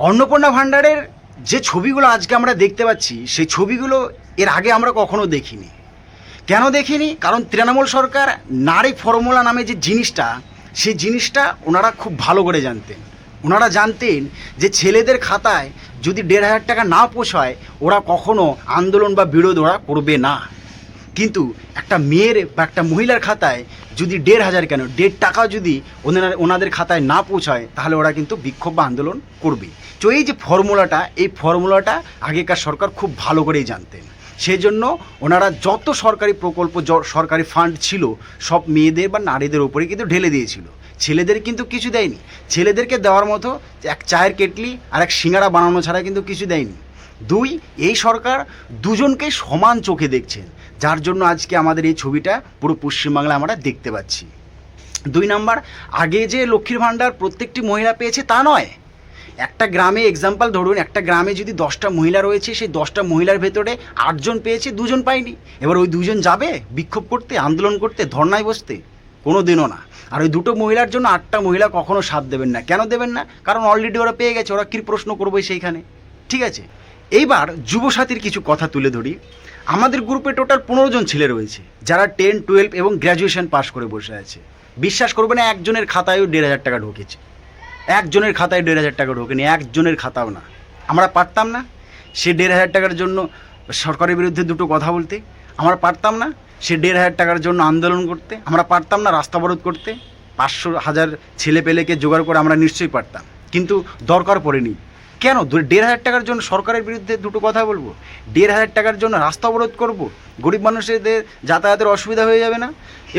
অন্নপূর্ণা ভাণ্ডারের যে ছবিগুলো আজকে আমরা দেখতে পাচ্ছি সেই ছবিগুলো এর আগে আমরা কখনো দেখিনি। কেন দেখিনি? কারণ তৃণমূল সরকার নারী ফর্মুলা নামে যে জিনিসটা, সেই জিনিসটা ওনারা খুব ভালো করে জানতেন। ওনারা জানতেন যে ছেলেদের খাতায় যদি 1,500 টাকা না পোষায় ওরা কখনো আন্দোলন বা বিরোধ ওরা করবে না। কিন্তু একটা মেয়ের বা একটা মহিলার খাতায় যদি 1,500 কেন 1.5 টাকা যদি ওনাদের খাতায় না পৌঁছায় তাহলে ওরা কিন্তু বিক্ষোভ বা আন্দোলন করবে। তো এই যে ফর্মুলাটা, এই ফর্মুলাটা আগেকার সরকার খুব ভালো করেই জানতেন। সেই জন্য ওনারা যত সরকারি প্রকল্প, সরকারি ফান্ড ছিল সব মেয়েদের বা নারীদের ওপরে কিন্তু ঢেলে দিয়েছিল। ছেলেদের কিন্তু কিছু দেয়নি। ছেলেদেরকে দেওয়ার মতো এক চায়ের কেটলি আর এক সিঙ্গারা বানানো ছাড়া কিন্তু কিছু দেয়নি। দুই, এই সরকার দুজনকেই সমান চোখে দেখছেন, যার জন্য আজকে আমাদের এই ছবিটা পুরো পশ্চিমবাংলায় আমরা দেখতে পাচ্ছি। 2 নাম্বার, আগে যে লক্ষ্মীর ভাণ্ডার প্রত্যেকটি মহিলা পেয়েছে তা নয়। একটা গ্রামে এক্সাম্পল ধরুন, একটা গ্রামে যদি 10টা মহিলা রয়েছে, সেই 10টা মহিলার ভেতরে 8 জন পেয়েছে, 2 জন পায়নি। এবার ওই 2 জন যাবে বিক্ষোভ করতে, আন্দোলন করতে, ধর্নায় বসতে? কোনো দিনও না। আর ওই 2টো মহিলার জন্য 8টা মহিলা কখনো সাথ দেবেন না। কেন দেবেন না? কারণ অলরেডি ওরা পেয়ে গেছে, ওরা কী প্রশ্ন করবে সেইখানে। ঠিক আছে, এইবার যুবসাথীর কিছু কথা তুলে ধরি। আমাদের গ্রুপে টোটাল 15 জন ছেলে রয়েছে যারা 10, 12 এবং গ্র্যাজুয়েশন পাস করে বসে আছে। বিশ্বাস করবে না, একজনের খাতায়ও 1,500 টাকা ঢুকেছে। একজনের খাতায় 1,500 টাকা ঢোকেনি, একজনের খাতাও না। আমরা পারতাম না সে 1,500 টাকার জন্য সরকারের বিরুদ্ধে দুটো কথা বলতে? আমরা পারতাম না সে 1,500 টাকার জন্য আন্দোলন করতে? আমরা পারতাম না রাস্তা অবরোধ করতে? 500,000 ছেলে পেলেকে জোগাড় করে আমরা নিশ্চয়ই পারতাম, কিন্তু দরকার পড়েনি। কেন 1,500 টাকার জন্য সরকারের বিরুদ্ধে দুটো কথা বলবো? 1,500 টাকার জন্য রাস্তা অবরোধ করব? গরিব মানুষদের যাতায়াতের অসুবিধা হয়ে যাবে না?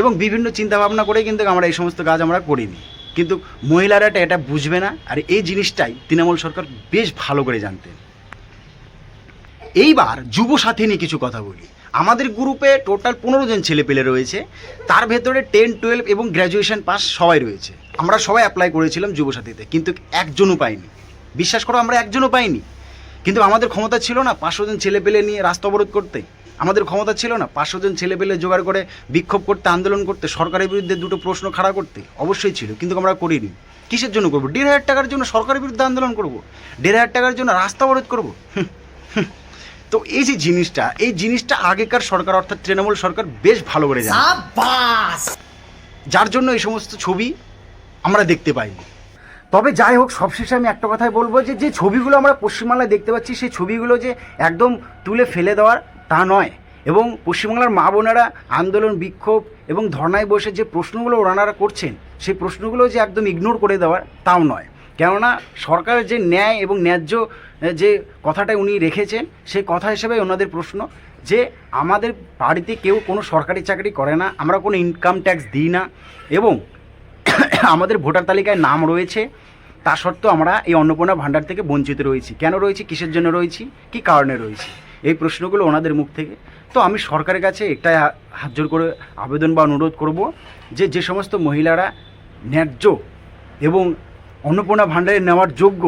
এবং বিভিন্ন চিন্তাভাবনা করে কিন্তু আমরা এই সমস্ত কাজ আমরা করিনি। কিন্তু মহিলারা এটা বুঝবে না, আর এই জিনিসটাই তৃণমূল সরকার বেশ ভালো করে জানতেন। এইবার যুবসাথী নিয়ে কিছু কথা বলি। আমাদের গ্রুপে টোটাল 15 জন ছেলেপেলে রয়েছে, তার ভেতরে 10, 12 এবং গ্র্যাজুয়েশন পাস সবাই রয়েছে। আমরা সবাই অ্যাপ্লাই করেছিলাম যুবসাথীতে, কিন্তু একজনও পাইনি। বিশ্বাস করো, আমরা একজনও পাইনি। কিন্তু আমাদের ক্ষমতা ছিল না 500 জন ছেলেপেলে নিয়ে রাস্তা অবরোধ করতে? আমাদের ক্ষমতা ছিল না 500 জন ছেলেপেলে জোগাড় করে বিক্ষোভ করতে, আন্দোলন করতে, সরকারের বিরুদ্ধে দুটো প্রশ্ন খাড়া করতে? অবশ্যই ছিল, কিন্তু আমরা করিনি। কিসের জন্য করবো? 1,500 টাকার জন্য সরকারের বিরুদ্ধে আন্দোলন করব? 1,500 টাকার জন্য রাস্তা অবরোধ করবো? তো এই যে জিনিসটা, এই জিনিসটা আগেকার সরকার অর্থাৎ তৃণমূল সরকার বেশ ভালো করে জানে, যার জন্য এই সমস্ত ছবি আমরা দেখতে পাইনি। তবে যাই হোক, সবশেষে আমি একটা কথাই বলবো যে ছবিগুলো আমরা পশ্চিমবাংলায় দেখতে পাচ্ছি, সেই ছবিগুলো যে একদম তুলে ফেলে দেওয়ার তা নয়। এবং পশ্চিমবাংলার মা বোনেরা আন্দোলন, বিক্ষোভ এবং ধর্নায় বসে যে প্রশ্নগুলো ওনারা করছেন, সেই প্রশ্নগুলো যে একদম ইগনোর করে দেওয়ার তাও নয়। কেননা সরকারের যে ন্যায় এবং ন্যায্য যে কথাটা উনি রেখেছেন, সেই কথা হিসেবে ওনাদের প্রশ্ন যে আমাদের বাড়িতে কেউ কোনো সরকারি চাকরি করে না, আমরা কোনো ইনকাম ট্যাক্স দিই না, এবং আমাদের ভোটার তালিকায় নাম রয়েছে, তা সত্ত্বেও আমরা এই অন্নপূর্ণা ভাণ্ডার থেকে বঞ্চিত রয়েছি। কেন রয়েছি, কিসের জন্য রয়েছি, কী কারণে রয়েছি? এই প্রশ্নগুলো ওনাদের মুখ থেকে। তো আমি সরকারের কাছে একটাই হাত জোর করে আবেদন বা অনুরোধ করব যে সমস্ত মহিলারা ন্যায্য এবং অন্নপূর্ণা ভাণ্ডারে নেওয়ার যোগ্য,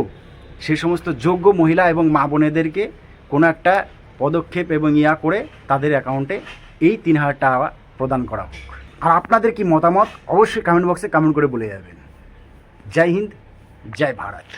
সেই সমস্ত যোগ্য মহিলা এবং মা বোনেদেরকে কোনো একটা পদক্ষেপ এবং করে তাদের অ্যাকাউন্টে এই 3,000 টাকা প্রদান করা হোক। আর আপনাদের কি মতামত অবশ্যই কমেন্ট বক্সে কমেন্ট করে বলে যাবেন। জয় হিন্দ, জয় ভারত।